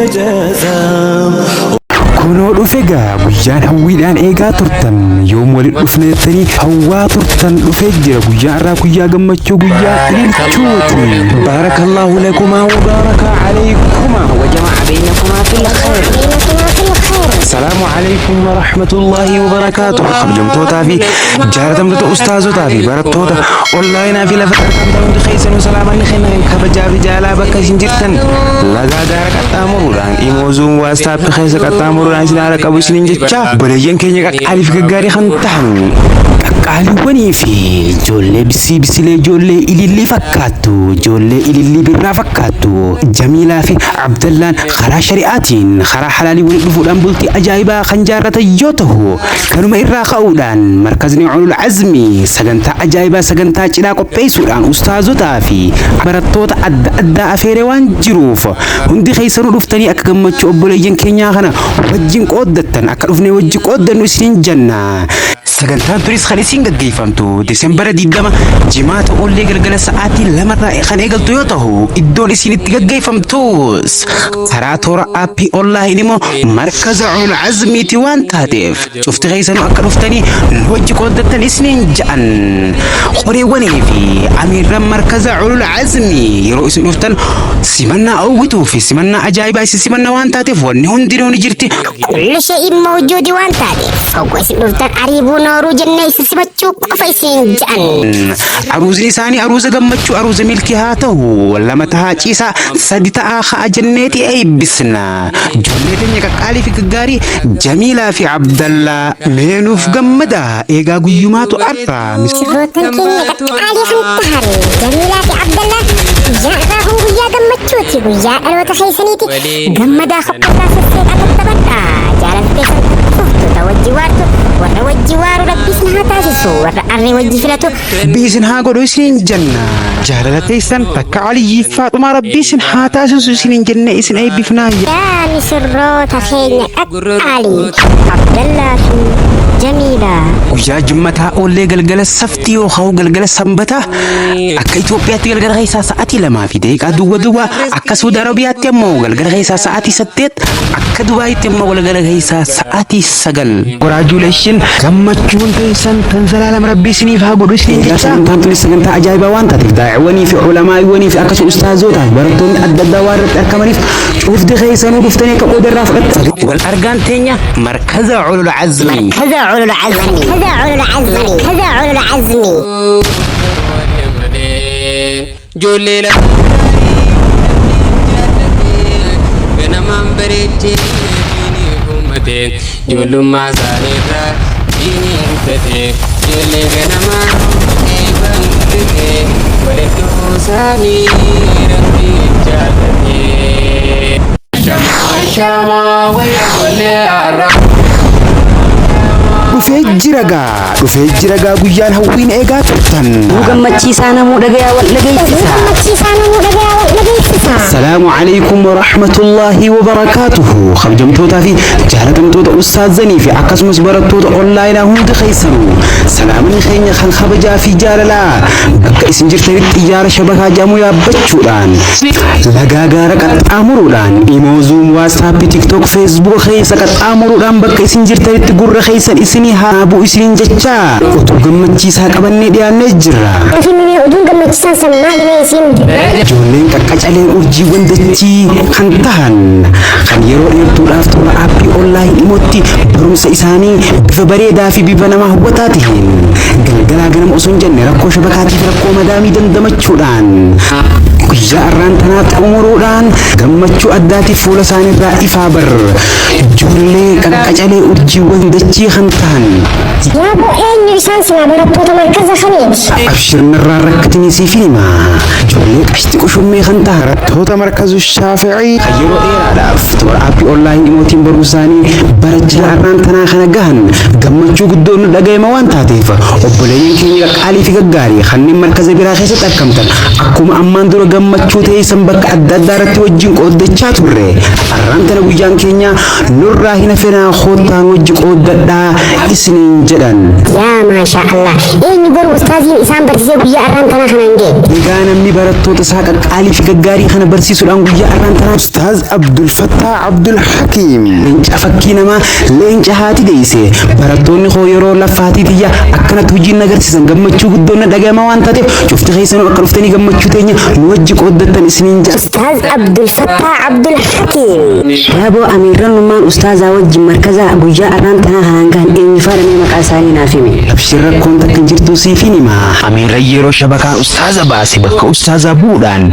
جزام كونوا رفقا بجان هويلان إيجا ترتن يوم ولد رفنتني هوا ترتن رفجر بجان راكويا قمتشو بجان للشوتي بارك الله لكما وبارك عليكما وجمع بينكما في الخير. السلام عليكم ورحمة الله وبركاته. خبجم توتا في جارة مدة أستاذ تافي بارك توتا والله في لفتر كم تلون خيسن وسلام عليكم خبجا رجالا بكا سنجرتن لذا دارك التامران إيموزوم واستاب خيسك التامران سنارك أبو سنين جتشا بليجن كينيك ألف كغاري خنتحن قالوا في جولة بسي جولة إلي فكاتو جولة إلي برا فكاتو جميلة في عبد الله خرا شريعاتين خرا حلالي ولفولان بلتي أجايبا خنجارة يوته كانوا مئرا خاودان مركزني علو العزمي سغنتا أجايبا سغنتا چلاقو بيسوران أستاذو تافي براتوت أدى أفيروان جروف هندي خيسرو رفتني أكغمتشو أبوليجن كينيا خنا وجين قودتن أكرفني وجي قودن وسنين جنة سغنتان توريس خليسين قد قيفمتو ديسمبر ديدما جماعة أولي قلقل ساعاتي لمرة إخان إيقل تويوتهو إدول إسين اتقد قيفمتوس سراتورا أبي الله إنمو مركز علو العزمي تيوان تاتيف شفت غيسانو أكرفتني نوجي قودتن إسنين جان قريواني في أمير مركز علو العزمي رؤيس نفتن سيمنا أوتو في سيمنا أجايبا سيمنا وان تاتيف ونهن دينون جرتي كل شيء موجود وان تاتيف فوقس نفتن عريبون نورو جنة سيسمتشو قفايسين جان عروزني ساني عروز قمتشو عروز ملكي هاتو ولا متها چيسا سادتا آخا جنتي أي بسنا جنتي نيكا قالي في كغاري جميلة في عبد الله مينو في قمدا إيقا قيوماتو أرى سفوتن كينيكا قالي خنتهري جميلة في عبد الله جاء هم قيا قمتشو تي قيا ألوتا خيسانيتي قمدا خبقا سسيت أتتبتا جالت بيسن فهتو توجي وارتو وروجي وارو ربسنها تاسسو ورأري وجي فلاتو بيسنها قدو سنين جنة جهلة تيسن تكا علي فاطمة ربي سنها تاسسو سنين جنة إسن أي بفنايا يا مسرو تخيني علي عبد الله جميلة ويا جمتها أولي قلقل السفتي وخو قلقل السنبتا أكا إتوبيات قلقل غيسا ساعتي لما في ديك دوا أكا سودا ربيات يمو قلقل غيسا ساعتي ستت أكا دواي تمو قلقل غيسا ساعتي سقل congratulation gammachuun teessan tan zalaalam rabbii isiniif haa godhu isiniin jecha tantu sagantaa ajaa'ibaa waan taateef daa'imwanii fi culamaawwanii fi akkasuma ustaazoota barattoonni adda addaa waan irratti argamaniif cufti keessanuu dhuftanii akka qoodarraa fudhatan wal argaan teenya markaza culul azmi جوليلا بنمان بريتي بيني جولو ما زاليرا بيني فتي جولي بنمان ايبان فتي ولدو سامي ربي جالتي شما ويقولي عرب dhufee jiragaa guyyaan hawwiin eegaa turtan gammachiisaa namuu dhagayaa wal dhageessisa salaamu alaykum wa rahmatullahi wa barakaatuhu kabajamtootaa fi jaalatamtoota ustaazanii fi akkasumas barattoota onlaayinaa hundi keessanuu salaamni keenya kan kabajaa fi jaalalaa bakka isin jirtanitti xiyyaara shabakaa jedhamu yaabbachuudhaan lagaa gaara qaxxaamuruudhaan imoo zuum waatsaappii tiktok feesbuuk keessa qaxxaamuruudhaan bakka isin jirtanitti gurra keessan isinii haabu isin jecha utuu gammachiisaa qabannee dhiyaannee jirra. Utuun gammachiisaan san maal isin? Ijoolleen qaqqacaleen urjiiwwan dachii kan tahan kan yeroo dheertuudhaaf tola aappii onlaayinii dhimootti barumsa isaanii bifa bareedaa fi bifa nama hawwataa ta'een galgalaa ganama osoo hin jenne rakkoo shabakaatiif rakkoo madaamii dandamachuudhaan guyyaa irraan tanaa xumuruudhaan gammachuu addaatiif fuula isaaniirraa ifaa bar ijoollee qaqqacalee urjiiwwan dachii kan tahan yaa bo'eenyu isaan sinaa barattoota markaza kamiiti abshirnirraa rakkatanii siif hima ijoollee qashti qushummee kan tahan barattoota markazu shaafi'ii kan yeroo dheeraadhaaf toora aappii onlaayinii dhimootiin baruu isaanii bara jila irraan tanaa kana gahan gammachuu guddoon nu dhaga'ima waan taateef obboleeyyan keenya qaalii fi gaggaarii kanneen markaza biraa keessatti argamtan akkuma ammaan dura gammachuu teessan bakka adda addaa irratti wajjin qooddachaa turre arraan tana guyyaan keenya nurraa hin hafenaa koottaan wajji qooddadhaa isiniin jedhan yaa maashaa Allah eenyu garuu ustaaziin isaan barsiisee guyyaa arraan tana kanaan ga'e egaa namni barattoota isaa qaqqaalii fi gaggaarii kana barsiisuudhaan guyyaa har'aan tana Ustaaz Abdul Fattah Abdul Hakim leenca fakkii namaa leenca haati deesse barattoonni koo yeroo laffaatii tiyya akkanatti hojiin agarsiisan gammachuu guddoon dhaga'ama waan taateef cufti keessanuu akka dhuftanii gammachuu teenya nu wajji qooddattan isiniin jaa Ustaaz Abdul Fattah Abdul Hakim Yaaboo amiirrannummaan ustaazaa wajjin markaza guyyaa har'aan tana hangaan eenyu faadhamee maqaa isaanii naaf hime. Abshir rakkoon takka jirtu siifin hima amiirra yeroo shabakaan ustaaza baase bakka ustaaza buudhaan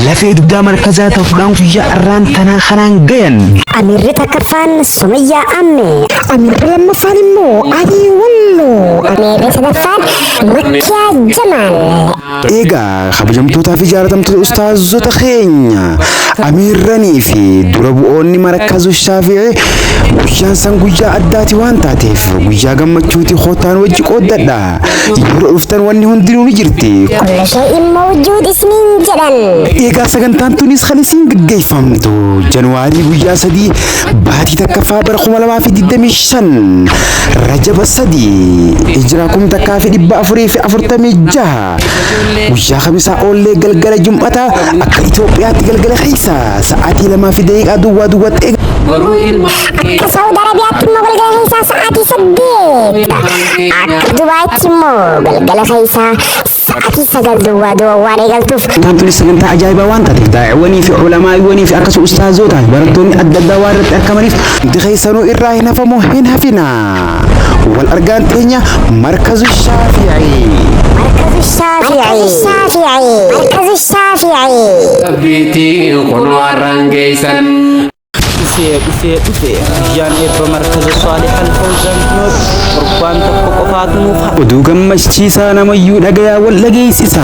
lafee dugdaa markazaa ta'uudhaan guyyaa har'aan tanaa kanaan gayan. Amirri takaffaan Sumayyaa Amme. Amirri lammaffaan immoo Adii Walloo. Amirri sadaffaan Makkiyaa Jamaal. Egaa kabajamtootaa fi jaalatamtoota ustaazota keenya amiirranii fi dura bu'oonni markazu Shaafi'ii guyyaan san guyyaa addaati waan taateef guyyaa gammachuuti kootaan wajji qooddadha yeroo dhuftan wanni hundinuu ni jirti. Kulla shay'in mawjuud isiniin jedhan. Egaa sagantaan tunis kan isin gaggeeffamtu Januwaarii guyyaa 3 baatii takkaffaa bara 2025 Rajaba 3 Hijraa 1446 guyyaa Khamisaa oollee galgala Jum'ataa akka Itoophiyaatti galgala keessa sa'aatii 2:00 duwwaatti Akka Saudi Arabiyaatti immoo galgala keessaa sa'aatii 8. Akka Dubaayitti immoo galgala keessaa sa'aatii 9 duwwaa waan eegaltuuf. Sagantaan sagantaa ajaa'ibaa waan taateef daa'imwanii fi ulamaa'iwwanii fi akkasuma ustaazootaa barattoonni adda addaa waan irratti argamaniif hundi keessanuu irraa hin hafamu hin hafina. Wal argaan teenya markazu Shaafi'ii. مركز الشافعي بيتي قنو الرنجيسن dhufe guyyaan eebba markaza Saalih Al-Fawzaan kunuuf torbaan tokko qofaat nuuf oduu gammachiisaa namayyuu dhagayaa wal dhageessisa.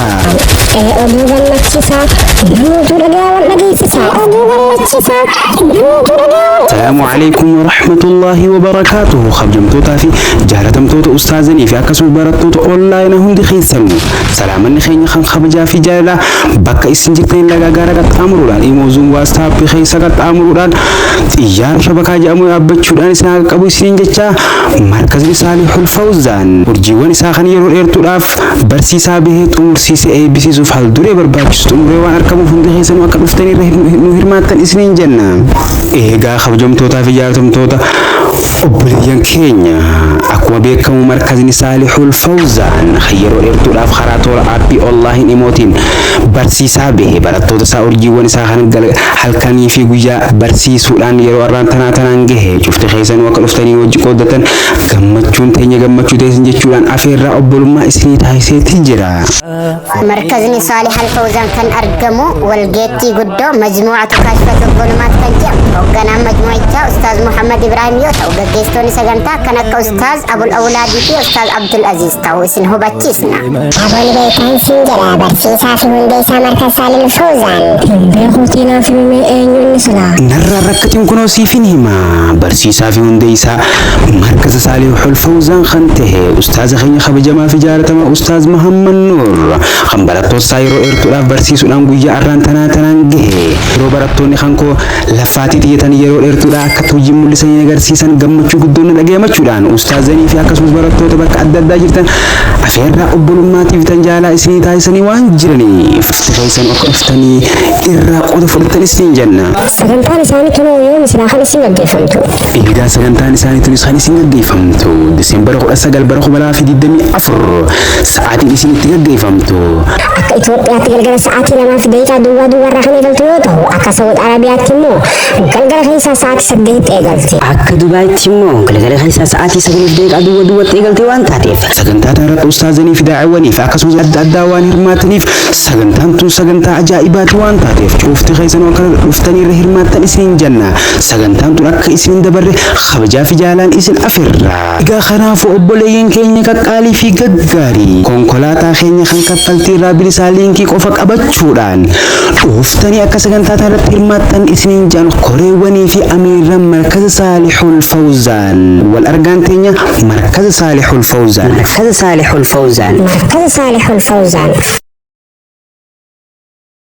oduu gammachiisaa namayyuu dhagayaa wal dhageessisa. oduu gammachiisaa namayyuu dhagayaa. Assalaamu alaykum wa rahmatullahi wa barakaatuhu. Kabajamtootaa fi jaalatamtoota ustaazanii fi akkasuma barattoota onlaayinaa hundi keessanuu salaamanni keenya kan kabajaa fi jaalalaa bakka isin jirtan lagaa gaara qaxxaamuruudhaan imoozuun waastaappii keessa qaxxaamuruudhaan xiyyaara shabakaa jedhamu yaabbachuudhaan isin akka qabu isiniin jechaa markazni Saalihul Fawzaan urjiiwwan isaa kan yeroo dheertuudhaaf barsiisaa bahee xumursiisee eebbisiisuuf haal duree barbaachisu xumuree waan argamuuf hundi keessanuu akka dhuftanii nu hirmaattan isiniin jenna. Egaa kabajamtootaa fi jaalatamtoota obboleeyyan keenya akkuma beekamu markazni Saalihul Fawzaan yeroo dheertuudhaaf karaa toora aappii onlaayin imootiin barsiisaa bahee barattoota isaa urjiiwwan isaa kan halkanii fi guyyaa barsiisuudhaan yeroo har'aan tanaan gahe cufti keessanuu akka dhuftanii wajji qooddatan gammachuun teenya gammachuu teessin jechuudhaan afeerraa obbolummaa isinii taasiseetii jira. مركزني صالح الفوزان كان أرقمو والجيتي قدو مجموعة كاشفة الظلمات كان جاء وقنا مجموعة أستاذ محمد إبراهيم يوتا وقجيستوني سجنتا كان أستاذ أبو الأولاد في أستاذ عبد العزيز توسن هو بتشيسنا أبو البيتان سنجرا برسيسا في هندسة مركز صالح الفوزان بيخوتينا في مئين يونسلا narraa rakkatiin kunoo siifin hima barsiisaa fi hundeessaa markaza Saalihul Fawzaan kan ta'e ustaaza keenya kabajamaa fi jaalatamaa ustaaz Muhammad Nuur kan barattoota isaa yeroo dheertuudhaaf barsiisuudhaan guyyaa har'aan tanaan gahe yeroo barattoonni kan koo laffaatii xiyyatan yeroo dheertuudhaa akka hojii mul'isanii agarsiisan gammachuu guddoon dhaga'amachuudhaan ustaazanii fi akkasumas barattoota bakka adda addaa jirtan afeerraa obbolummaatiif tan jaalaa isinii taasisanii waan jiraniif keessan akka dhuftanii irraa qooda fudhatan isiniin jenna. sagantaan isaanii kunoo yoo misilaa kan isin gaggeeffamtu. Egaa sagantaan isaanii tunis kan isin gaggeeffamtu Diseembara 19 bara 2024 sa'aatiin isin itti gaggeeffamtu. Akka Itoophiyaatti galgala sa'aatii 2:00 duwwaa irraa kan eegaltu yoo ta'u akka Saudi Arabiyaatti immoo galgala keessaa sa'aatii 8 eegalti. Akka Dubaayitti immoo galgala keessaa sa'aatii 9 duwwaatti eegalti waan taateef. Sagantaa irratti ustaazanii fi daa'imwanii fi akkasumas adda addaa waan hirmaataniif sagantaan tun sagantaa ajaa'ibaati waan taateef cufti keessanuu akka dhuftanii irra hirmaattan isin jenna. Sagantaan tun akka isin dabarre kabajaa fi jaalaan isin afeerra. Egaa kanaafuu obboleeyyan keenya qaqqaalii fi gaggaarii konkolaataa keenya kan kaffaltii irraa bilisaa liinkii qofa qabachuudhaan dhuftanii akka sagantaa irratti hirmaattan isin jenna. Koreewwanii fi amiirran markaza Saalihul Fawzaan wal argaan teenya markaza Saalihul Fawzaan. Markaza Saalihul Fawzaan. مركز صالح الفوزان